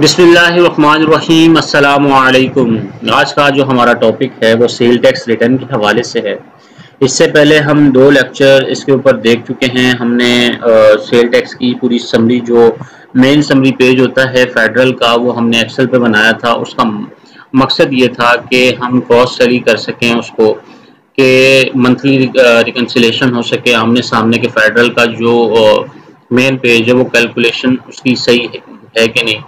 बिस्मिल्लाहिर्रहमानिर्रहीम अस्सलामु अलैकुम। आज का जो हमारा टॉपिक है वो सेल टैक्स रिटर्न के हवाले से है। इससे पहले हम दो लेक्चर इसके ऊपर देख चुके हैं। हमने सेल टैक्स की पूरी समरी, जो मेन समरी पेज होता है फेडरल का, वो हमने एक्सेल पे बनाया था। उसका मकसद ये था कि हम क्रॉस स्टडी कर सकें उसको, कि मंथली रिकन्सिलेशन हो सके आमने सामने के फेडरल का जो मेन पेज है वो कैलकुलेशन उसकी सही है कि नहीं।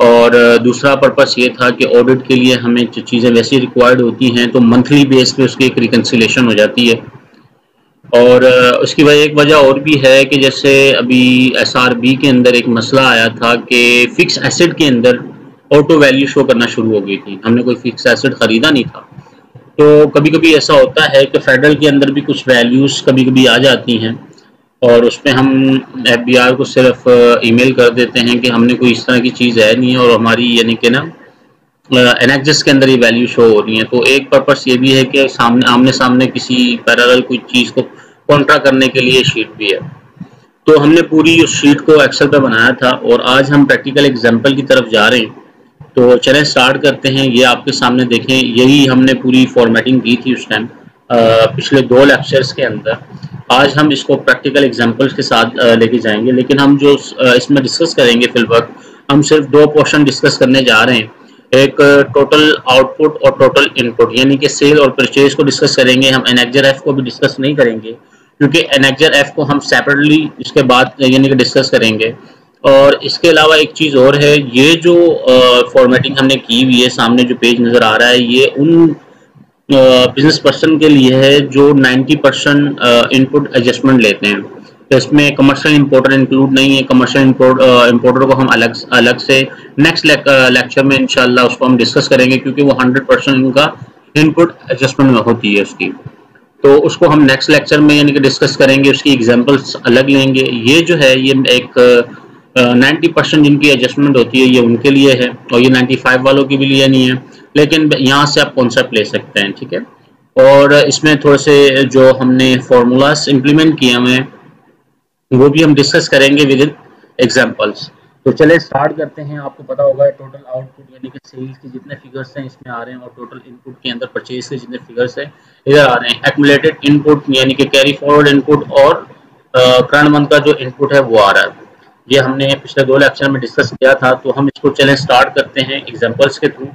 और दूसरा पर्पस ये था कि ऑडिट के लिए हमें जो चीज़ें वैसी रिक्वायर्ड होती हैं तो मंथली बेस पे उसकी एक रिकन्सिलेशन हो जाती है। और उसकी एक वजह और भी है कि जैसे अभी एसआरबी के अंदर एक मसला आया था कि फिक्स एसेट के अंदर ऑटो वैल्यू शो करना शुरू हो गई थी। हमने कोई फिक्स एसेट ख़रीदा नहीं था, तो कभी कभी ऐसा होता है कि फेडरल के अंदर भी कुछ वैल्यूज़ कभी कभी आ जाती हैं और उसमें हम एफबीआर को सिर्फ ईमेल कर देते हैं कि हमने कोई इस तरह की चीज़ है नहीं है और हमारी यानी कि ना एनएक्सिस के अंदर ये वैल्यू शो हो रही है। तो एक पर्पस ये भी है कि सामने आमने सामने किसी पैरेलल कोई चीज़ को कॉन्ट्रा करने के लिए शीट भी है। तो हमने पूरी उस शीट को एक्सेल पे बनाया था और आज हम प्रैक्टिकल एग्जाम्पल की तरफ जा रहे हैं। तो चलें स्टार्ट करते हैं। ये आपके सामने देखें, यही हमने पूरी फॉर्मेटिंग की थी उस टाइम पिछले दो लेक्चर्स के अंदर। आज हम इसको प्रैक्टिकल एग्जांपल्स के साथ लेके जाएंगे, लेकिन हम जो इसमें डिस्कस करेंगे फिल वक्त, हम सिर्फ दो पोर्शन डिस्कस करने जा रहे हैं। एक टोटल आउटपुट और टोटल इनपुट, यानी कि सेल और परचेज को डिस्कस करेंगे। हम एनेक्जर एफ को भी डिस्कस नहीं करेंगे क्योंकि एनेक्जर एफ को हम सेपरेटली इसके बाद यानी कि डिस्कस करेंगे। और इसके अलावा एक चीज़ और है, ये जो फॉर्मेटिंग हमने की हुई है, सामने जो पेज नज़र आ रहा है, ये उन बिजनेस पर्सन के लिए है जो 90% इनपुट एडजस्टमेंट लेते हैं। तो इसमें कमर्शियल इंपोर्टर इंक्लूड नहीं है। कमर्शियल इंपोर्टर को हम अलग से नेक्स्ट लेक्चर में इंशाल्लाह उसको हम डिस्कस करेंगे, क्योंकि वो 100% उनका इनपुट एडजस्टमेंट में होती है उसकी। तो उसको हम नेक्स्ट लेक्चर में यानी कि डिस्कस करेंगे, उसकी एग्जांपल्स अलग लेंगे। ये जो है ये एक 90% जिनकी एडजस्टमेंट होती है ये उनके लिए है और ये 95 वालों के भी लिए नहीं है, लेकिन यहाँ से आप कॉन्सेप्ट ले सकते हैं, ठीक है। और इसमें थोड़े से जो हमने फार्मूलाज इम्प्लीमेंट किए हुए हैं वो भी हम डिस्कस करेंगे विद इन एग्जाम्पल्स। तो चले स्टार्ट करते हैं। आपको पता होगा टोटल आउटपुट यानी कि सेल्स के जितने फिगर्स हैं इसमें आ रहे हैं और टोटल इनपुट के अंदर परचेज के जितने फिगर्स हैं इधर आ रहे हैं। एक्यूमुलेटेड इनपुट यानी कि कैरी फॉरवर्ड इनपुट और करंट मंथ का जो इनपुट है वो आ रहा है। ये हमने पिछले दो लेक्चर में डिस्कस किया था। तो हम इसको चलें स्टार्ट करते हैं एग्जाम्पल्स के थ्रू।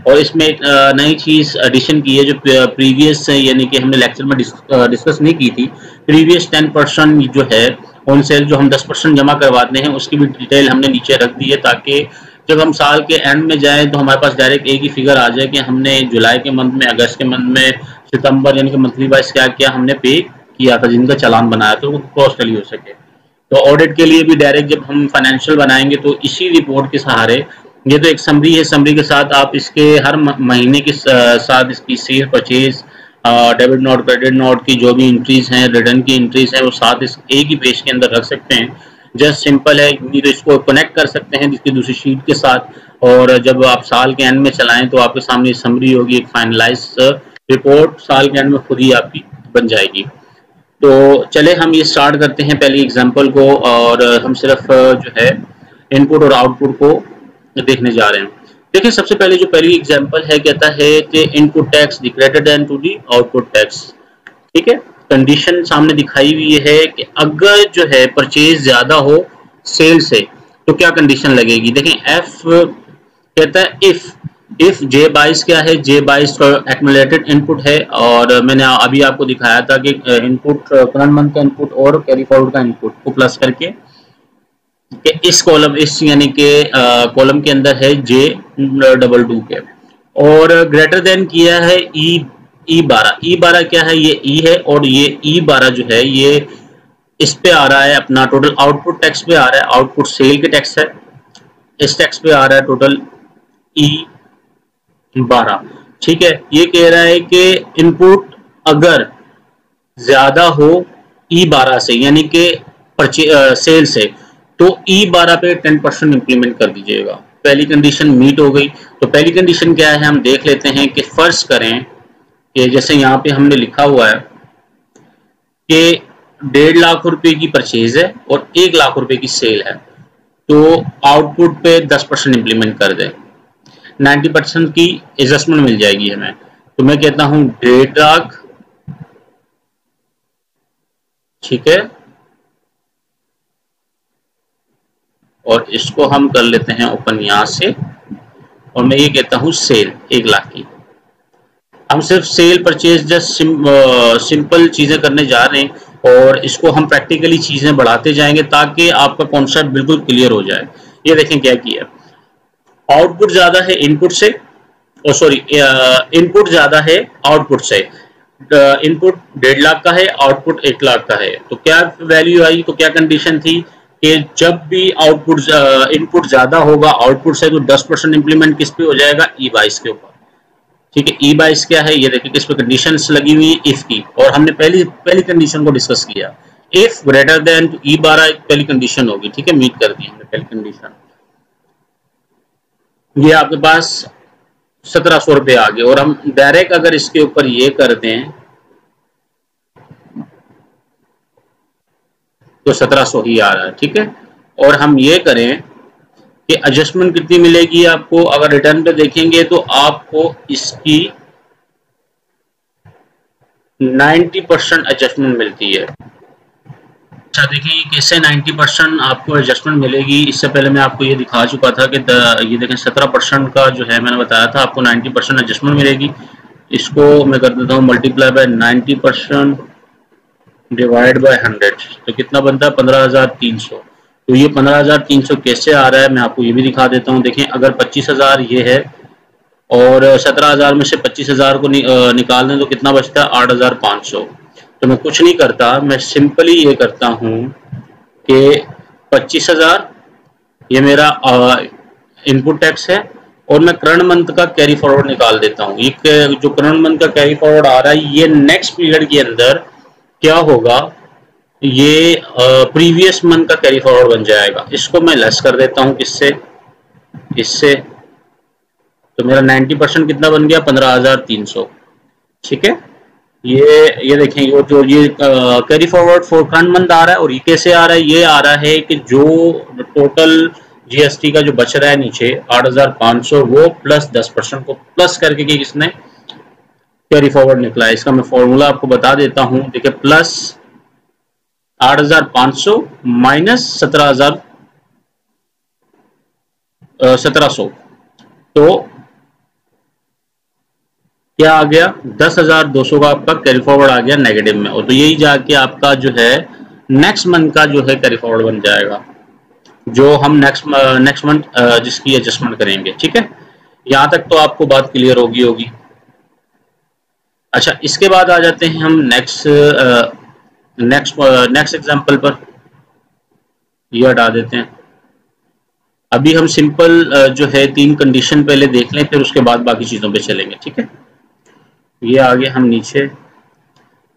और इसमें एक नई चीज़ एडिशन की है जो प्रीवियस यानी कि हमने लेक्चर में डिस्कस नहीं की थी। प्रीवियस 10% जो है ऑन सेल जो हम 10% जमा करवाते हैं उसकी भी डिटेल हमने नीचे रख दी है, ताकि जब हम साल के एंड में जाएं तो हमारे पास डायरेक्ट एक ही फिगर आ जाए कि हमने जुलाई के मंथ में, अगस्त के मंथ में, सितंबर यानी कि मंथली वाइज क्या क्या हमने पे किया था, जिनका चालान बनाया था, वो क्रॉस टैली हो सके। तो ऑडिट के लिए भी डायरेक्ट जब हम फाइनेंशियल बनाएंगे तो इसी रिपोर्ट के सहारे, ये तो एक समरी है, समरी के साथ आप इसके हर महीने के साथ इसकी cell purchase, debit note, credit note की जो भी एंट्रीज हैं, रिटर्न की एंट्रीज हैं, वो साथ इस एक ही पेज के अंदर रख सकते हैं। जस्ट सिंपल है, तो इसको कनेक्ट कर सकते हैं इसकी दूसरी शीट के साथ और जब आप साल के एंड में चलाएं तो आपके सामने समरी होगी, एक फाइनलाइज रिपोर्ट साल के एंड में खुद ही आपकी बन जाएगी। तो चले हम ये स्टार्ट करते हैं पहली एग्जांपल को, और हम सिर्फ जो है इनपुट और आउटपुट को देखने जा रहे हैं। देखिए सबसे पहले जो पहली एग्जांपल है, कहता है कि input tax greater than to the output tax, ठीक है। कंडीशन सामने दिखाई हुई है कि अगर जो है परचेज ज्यादा हो सेल से तो क्या कंडीशन लगेगी। देखें एफ कहता है इफ J22 क्या है, J22 का एक्यूमुलेटेड इनपुट है और मैंने अभी आपको दिखाया था कि इनपुट करंट मंथ का इनपुट और कैरी फॉरवर्ड का इनपुट को प्लस करके कि इस कॉलम, इस यानी कि कॉलम के अंदर है J22 के, और ग्रेटर देन किया है E12। E12 क्या है, ये E है और ये E12 जो है ये इस पे आ रहा है अपना टोटल आउटपुट टैक्स पे आ रहा है, आउटपुट सेल के टैक्स है, इस टैक्स पे आ रहा है टोटल E12, ठीक है। ये कह रहा है कि इनपुट अगर ज्यादा हो E12 से यानी कि सेल से तो E12 पे 10% इंप्लीमेंट कर दीजिएगा। पहली कंडीशन मीट हो गई। तो पहली कंडीशन क्या है हम देख लेते हैं कि फर्ज करें कि जैसे यहाँ पे हमने लिखा हुआ है कि 1.5 लाख रुपए की परचेज है और 1 लाख रुपए की सेल है। तो आउटपुट पे 10% इंप्लीमेंट कर दें, 90% की एडजस्टमेंट मिल जाएगी हमें। तो मैं कहता हूं डेटाक, ठीक है, और इसको हम कर लेते हैं ओपन यहां से, और मैं ये कहता हूं सेल 1 लाख की। हम सिर्फ सेल परचेज जस्ट सिंपल चीजें करने जा रहे हैं और इसको हम प्रैक्टिकली चीजें बढ़ाते जाएंगे ताकि आपका कॉन्सेप्ट बिल्कुल क्लियर हो जाए। ये देखें क्या किया, आउटपुट ज्यादा है इनपुट से, सॉरी इनपुट ज्यादा है आउटपुट से। इनपुट 1.5 लाख का है, आउटपुट 1 लाख का है, तो क्या वैल्यू आई, तो क्या कंडीशन थी कि जब भी आउटपुट इनपुट ज्यादा होगा आउटपुट से, तो 10% इंप्लीमेंट किस पे हो जाएगा, E22 के ऊपर। ठीक है, E22 क्या है, ये देखिए किस पे कंडीशंस लगी हुई है, इफ की, और हमने पहली कंडीशन को डिस्कस किया, इफ ग्रेटर देन E12 पहली कंडीशन होगी। ठीक है, मीट कर दी हमने पहली कंडीशन। ये आपके पास 1700 रुपये आ गए, और हम डायरेक्ट अगर इसके ऊपर ये कर दें तो 1700 ही आ रहा है। ठीक है, और हम ये करें कि एडजस्टमेंट कितनी मिलेगी आपको, अगर रिटर्न पे देखेंगे तो आपको इसकी 90% एडजस्टमेंट मिलती है। अच्छा देखिए ये कैसे 90% आपको एडजस्टमेंट मिलेगी, इससे पहले मैं आपको ये दिखा चुका था कि ये देखें 17% का जो है मैंने बताया था आपको 90% एडजस्टमेंट मिलेगी। इसको मैं कर देता हूँ मल्टीप्लाई बाय 90% डिवाइड बाय 100, तो कितना बनता है 15,300। तो ये 15,300 कैसे आ रहा है मैं आपको ये भी दिखा देता हूँ। देखें अगर 25,000 ये है और 17,000 में से 25,000 को निकाल दें तो कितना बचता है 8,500। तो मैं कुछ नहीं करता, मैं सिंपली ये करता हूँ कि 25,000 ये मेरा इनपुट टैक्स है, और मैं करंट मंथ का कैरी फॉरवर्ड निकाल देता हूँ। ये जो करंट मंथ का कैरी फॉरवर्ड आ रहा है ये नेक्स्ट पीरियड के अंदर क्या होगा, ये प्रीवियस मंथ का कैरी फॉरवर्ड बन जाएगा। इसको मैं लेस कर देता हूँ किससे, इससे, तो मेरा 90% कितना बन गया 15,300। ठीक है, ये देखें ये जो ये carry forward for current month आ रहा है, और ये कैसे आ रहा है, ये आ रहा है कि जो टोटल जीएसटी का जो बच रहा है नीचे 8,500 वो प्लस 10% को प्लस करके कि किसने कैरी फॉरवर्ड निकला है। इसका मैं फॉर्मूला आपको बता देता हूं, देखिए प्लस 8,500 माइनस 1700, तो क्या आ गया 10,200 का आपका कैरी फॉरवर्ड आ गया नेगेटिव में, और तो यही जाके आपका जो है नेक्स्ट मंथ का जो है कैरी फॉरवर्ड बन जाएगा, जो हम नेक्स्ट मंथ जिसकी एडजस्टमेंट करेंगे। ठीक है, यहां तक तो आपको बात क्लियर होगी। अच्छा, इसके बाद आ जाते हैं हम नेक्स्ट एग्जांपल पर, ये हटा देते हैं। अभी हम सिंपल जो है 3 कंडीशन पहले देख लें, फिर उसके बाद बाकी चीजों पे चलेंगे। ठीक है, ये आगे हम नीचे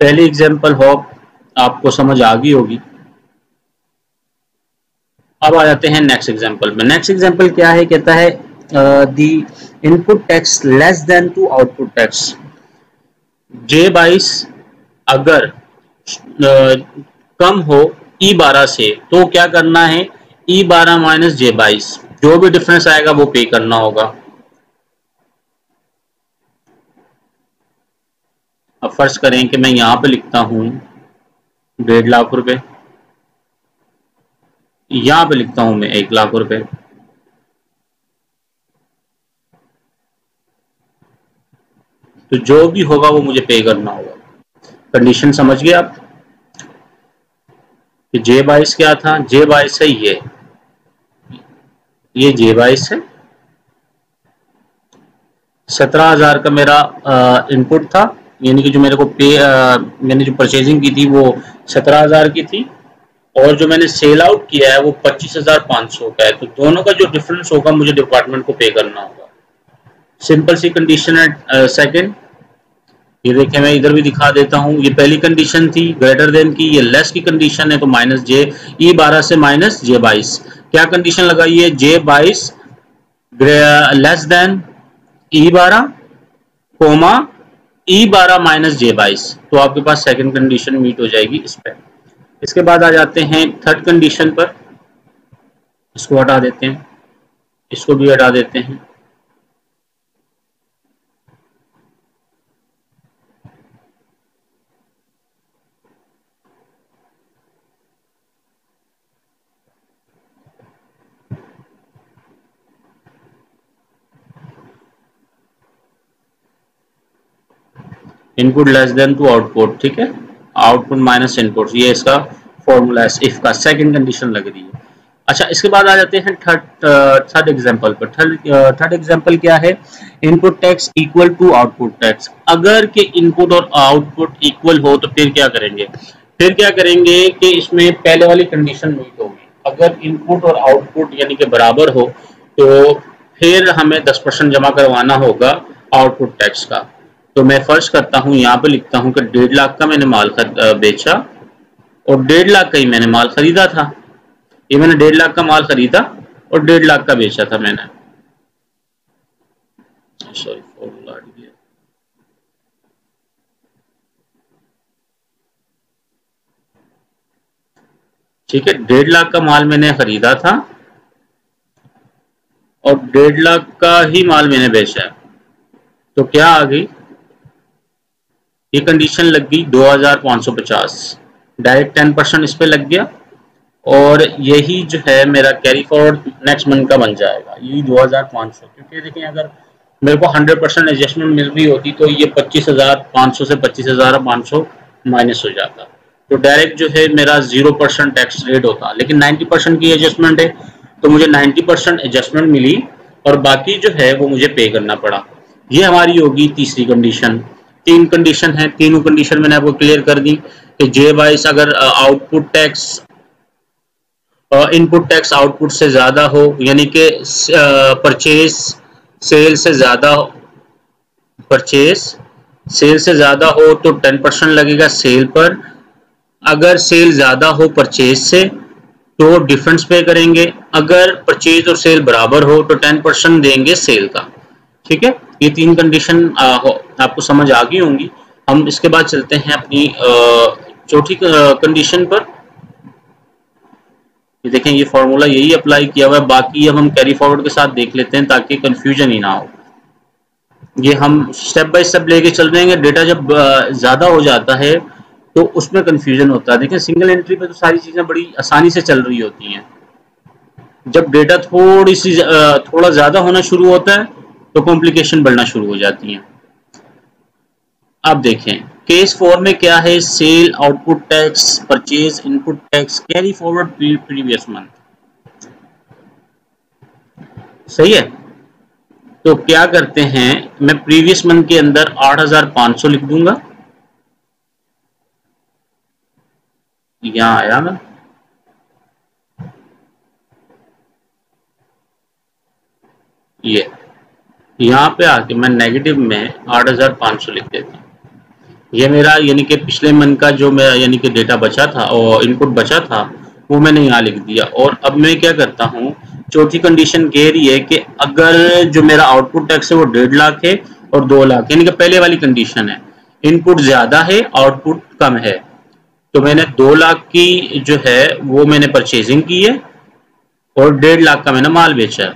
पहली एग्जांपल होप आपको समझ आ गई होगी। अब आ जाते हैं नेक्स्ट एग्जांपल में। नेक्स्ट एग्जांपल क्या है, कहता है the input tax less than to output tax J22 अगर कम हो E12 से, तो क्या करना है E12 माइनस J22, जो भी डिफरेंस आएगा वो पे करना होगा। अब फर्ज करें कि मैं यहां पे लिखता हूं 1.5 लाख रुपए, यहां पे लिखता हूं मैं 1 लाख रुपए, तो जो भी होगा वो मुझे पे करना होगा। कंडीशन समझ गए आप कि J22 क्या था, J22 है ये J22 है, 17,000 का मेरा इनपुट था, यानी कि जो मेरे को मैंने जो परचेजिंग की थी वो 17,000 की थी, और जो मैंने सेल आउट किया है वो 25,500 का है, तो दोनों का जो डिफरेंस होगा मुझे डिपार्टमेंट को पे करना होगा। सिंपल सी कंडीशन है। सेकंड, ये देखें मैं इधर भी दिखा देता हूं, ये पहली कंडीशन थी ग्रेटर देन की, ये लेस की कंडीशन है, तो माइनस E12 से माइनस J22। क्या कंडीशन लगाई है, J22 less than E12 coma E12 minus J22, तो आपके पास सेकंड कंडीशन मीट हो जाएगी इस पे। इसके बाद आ जाते हैं थर्ड कंडीशन पर। इसको हटा देते हैं, इसको भी हटा देते हैं। Input less than to output, ठीक है, आउटपुट माइनस इनपुट, ये इसका फॉर्मूला है इफ का, सेकंड कंडीशन लग रही है। अच्छा, इसके बाद आ जाते हैं थर्ड एग्जांपल पर। थर्ड एग्जांपल क्या है, input tax equal to output tax. अगर के इनपुट और आउटपुट इक्वल हो तो फिर क्या करेंगे, फिर क्या करेंगे कि इसमें पहले वाली कंडीशन मीट होगी। अगर इनपुट और आउटपुट यानी कि बराबर हो तो फिर हमें 10% जमा करवाना होगा आउटपुट टैक्स का। तो मैं फर्ज करता हूँ, यहाँ पे लिखता हूँ कि 1.5 लाख का मैंने माल बेचा और 1.5 लाख का ही मैंने माल खरीदा था। ये मैंने 1.5 लाख का माल खरीदा और 1.5 लाख का बेचा था मैंने। सॉरी, फॉर्मूला हट गया। ठीक है, 1.5 लाख का माल मैंने खरीदा था और 1.5 लाख का ही माल मैंने बेचा है। तो क्या आ गई, ये कंडीशन लग गई 2550, डायरेक्ट 10% इस पे लग गया और यही जो है मेरा कैरी फॉरवर्ड नेक्स्ट मंथ का बन जाएगा, यही 2500। क्योंकि देखिए अगर मेरे को 100% एडजस्टमेंट मिल रही होती तो ये 25,500 से 25,500 माइनस हो जाता, तो डायरेक्ट जो है मेरा 0% टैक्स रेट होता। लेकिन 90% की एडजस्टमेंट है तो मुझे 90% एडजस्टमेंट मिली और बाकी जो है वो मुझे पे करना पड़ा। ये हमारी होगी तीसरी कंडीशन। तीन कंडीशन है, तीनों कंडीशन मैंने आपको क्लियर कर दी कि जे बाइस अगर output tax input tax output से ज्यादा हो, यानी कि परचेज सेल से ज्यादा, परचेज सेल से ज्यादा हो तो 10% लगेगा सेल पर। अगर सेल ज्यादा हो परचेज से तो डिफरेंस पे करेंगे। अगर परचेज और सेल बराबर हो तो 10% देंगे सेल का। ठीक है, ये तीन कंडीशन आपको समझ आ गई होंगी। हम इसके बाद चलते हैं अपनी चौथी कंडीशन पर। ये देखें, ये फॉर्मूला यही अप्लाई किया हुआ है, बाकी अब हम कैरी फॉरवर्ड के साथ देख लेते हैं ताकि कंफ्यूजन ही ना हो। ये हम स्टेप बाय स्टेप लेके चल रहे हैं। डेटा जब ज्यादा हो जाता है तो उसमें कंफ्यूजन होता है। देखिए सिंगल एंट्री पे तो सारी चीजें बड़ी आसानी से चल रही होती हैं, जब डेटा थोड़ा ज्यादा होना शुरू होता है तो कॉम्प्लिकेशन बढ़ना शुरू हो जाती हैं। अब देखें केस 4 में क्या है, sale output tax purchase input tax carry forward previous month. सही है, तो क्या करते हैं, मैं प्रीवियस मंथ के अंदर 8,500 लिख दूंगा। यहां आया ना, ये यहां पे आके मैं नेगेटिव में 8,500 लिख देता हूं। ये मेरा यानी कि पिछले मंथ का जो मेरा यानी कि डेटा बचा था और इनपुट बचा था वो मैंने यहाँ लिख दिया। और अब मैं क्या करता हूँ, चौथी कंडीशन कह रही है कि अगर जो मेरा आउटपुट टैक्स है वो 1.5 लाख है और 2 लाख, यानी कि पहले वाली कंडीशन है, इनपुट ज्यादा है आउटपुट कम है, तो मैंने 2 लाख की जो है वो मैंने परचेजिंग की है और 1.5 लाख का मैंने माल बेचा है।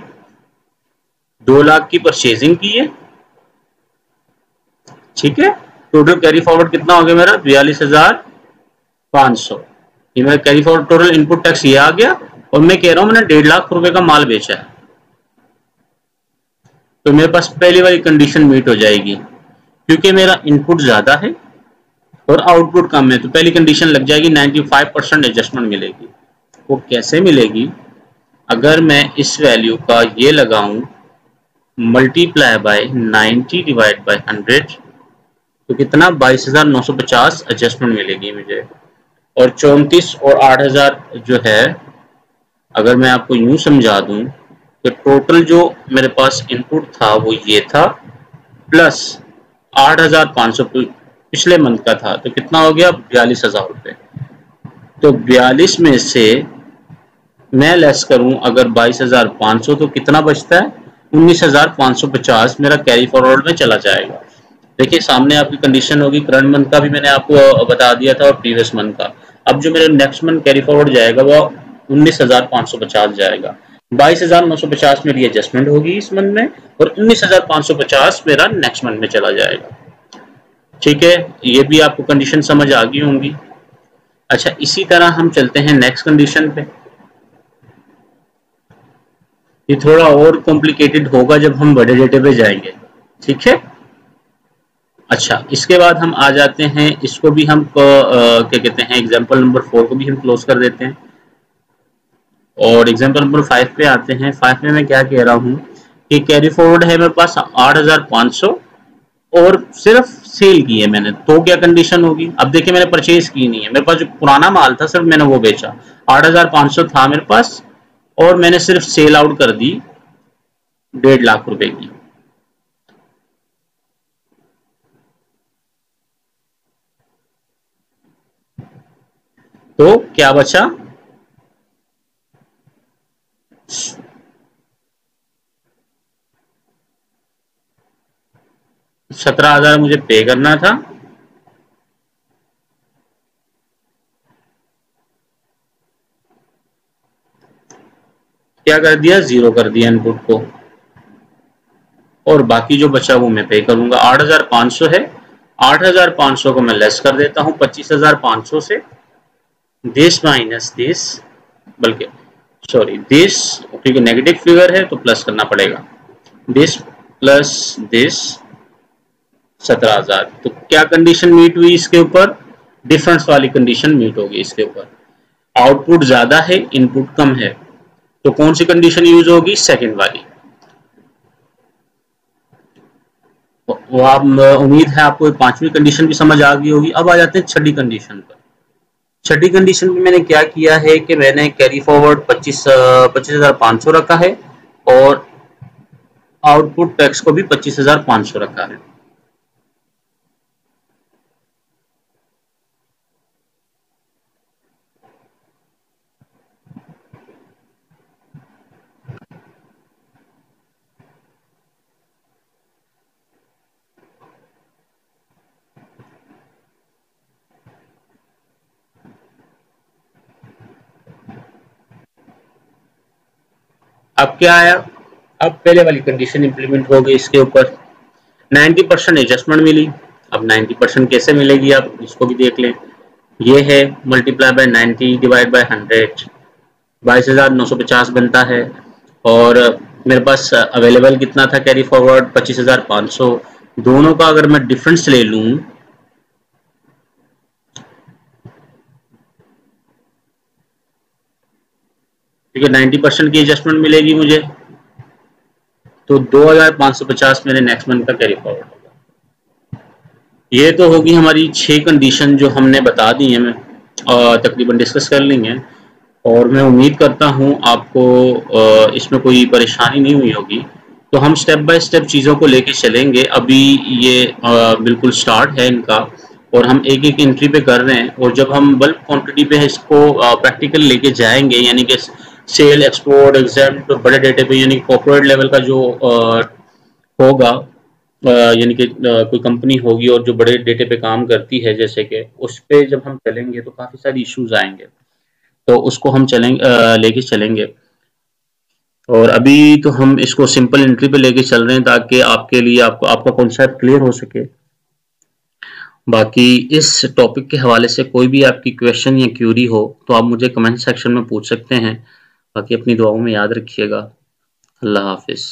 2 लाख की परचेजिंग की है, ठीक है, टोटल कैरी फॉरवर्ड कितना हो गया मेरा 42,500। ये मेरा carry forward total input tax ये आ गया और मैं कह रहा हूं मैंने 1.5 लाख रुपए का माल बेचा है, तो मेरे पास पहली वाली कंडीशन मीट हो जाएगी। क्योंकि मेरा इनपुट ज्यादा है और आउटपुट कम है तो पहली कंडीशन लग जाएगी, 95% एडजस्टमेंट मिलेगी। वो कैसे मिलेगी, अगर मैं इस वैल्यू का ये लगाऊं मल्टीप्लाई बाय 90 डिवाइड बाय 100 तो कितना 22,950 एडजस्टमेंट मिलेगी मुझे। और 34 और 8,000 जो है, अगर मैं आपको यूं समझा दूं तो टोटल जो मेरे पास इनपुट था वो ये था प्लस 8,500 पिछले मंथ का था, तो कितना हो गया 42,000 रुपए। तो 42 में से मैं लेस करूं अगर 22,500 तो कितना बचता है 19,550 मेरा कैरी फॉरवर्ड में चला जाएगा। देखिए सामने आपकी कंडीशन होगी, करंट मंथ का भी मैंने आपको बता दिया था और प्रीवियस मंथ का। अब जो मेरे नेक्स्ट मंथ कैरी फॉरवर्ड जाएगा वो 19,550 जाएगा। 22,950 मेरी एडजस्टमेंट होगी इस मंथ में और 19,550 मेरा नेक्स्ट मंथ में चला जाएगा। ठीक है, ये भी आपको कंडीशन समझ आ गई होंगी। अच्छा, इसी तरह हम चलते हैं नेक्स्ट कंडीशन पे। ये थोड़ा और कॉम्प्लिकेटेड होगा जब हम बड़े डेटे पे जाएंगे। ठीक है, अच्छा, इसके बाद हम आ जाते हैं, इसको भी हम क्या कहते हैं, एग्जाम्पल नंबर 4 को भी हम क्लोज कर देते हैं और एग्जाम्पल नंबर 5 पे आते हैं। 5 में मैं क्या कह रहा हूँ कि कैरी फॉरवर्ड है मेरे पास 8,500 और सिर्फ सेल की है मैंने, तो क्या कंडीशन होगी? अब देखिए, मैंने परचेज की नहीं है, मेरे पास जो पुराना माल था सिर्फ मैंने वो बेचा, 8,500 था मेरे पास और मैंने सिर्फ सेल आउट कर दी 1.5 लाख रुपए की। तो क्या बचा? 17,000 मुझे पे करना था। क्या कर दिया? जीरो कर दिया इनपुट को और बाकी जो बचा वो मैं पे करूंगा। 8,500 है, 8,500 को मैं लेस कर देता हूं 25,500 से। दिस माइनस दिस, बल्कि सॉरी दिस, क्योंकि नेगेटिव फिगर है तो प्लस करना पड़ेगा। This plus this 17,000। तो क्या कंडीशन मीट हुई इसके ऊपर? डिफरेंस वाली कंडीशन मीट होगी इसके ऊपर। आउटपुट ज्यादा है, इनपुट कम है, तो कौन सी कंडीशन यूज होगी? सेकंड वाली। वो आप, उम्मीद है आपको 5वीं कंडीशन भी समझ आ गई होगी। अब आ जाते हैं छठी कंडीशन पर। छठी कंडीशन में मैंने क्या किया है कि मैंने कैरी फॉरवर्ड 25,500 रखा है और आउटपुट टैक्स को भी 25,500 रखा है। अब क्या आया? अब पहले वाली कंडीशन इंप्लीमेंट हो गई इसके ऊपर। 90% एडजस्टमेंट मिली। अब 90% कैसे मिलेगी आप इसको भी देख लें। ये है मल्टीप्लाई बाय 90 डिवाइड बाय 100, 22,950 बनता है और मेरे पास अवेलेबल कितना था कैरी फॉरवर्ड? 25,500। दोनों का अगर मैं डिफरेंस ले लूं, ठीक है, 90% की एडजस्टमेंट मिलेगी मुझे, तो 2,550 मेरे नेक्स्ट मंथ का कैरी फॉरवर्ड होगा। ये तो होगी हमारी 6 कंडीशन जो हमने बता दी है, मैं तकरीबन डिस्कस कर ली है और मैं उम्मीद करता हूँ आपको इसमें कोई परेशानी नहीं हुई होगी। तो हम स्टेप बाय स्टेप चीज़ों को लेके चलेंगे। अभी ये बिल्कुल स्टार्ट है इनका और हम एक एक एंट्री पे कर रहे हैं और जब हम बल्क क्वांटिटी पे इसको प्रैक्टिकल लेके जाएंगे, यानी कि सेल, एक्सपोर्ट, एग्जाम बड़े डेटे पे, यानी कॉर्पोरेट लेवल का जो होगा, यानी कि कोई कंपनी होगी और जो बड़े डेटे पे काम करती है, जैसे कि उस पे जब हम चलेंगे तो काफ़ी सारी इश्यूज आएंगे, तो उसको हम लेके चलेंगे। और अभी तो हम इसको सिंपल एंट्री पे लेके चल रहे हैं ताकि आपके लिए आपका कॉन्सेप्ट क्लियर हो सके। बाकी इस टॉपिक के हवाले से कोई भी आपकी क्वेश्चन या क्यूरी हो तो आप मुझे कमेंट सेक्शन में पूछ सकते हैं। बाकी अपनी दुआओं में याद रखिएगा। अल्लाह हाफिज़।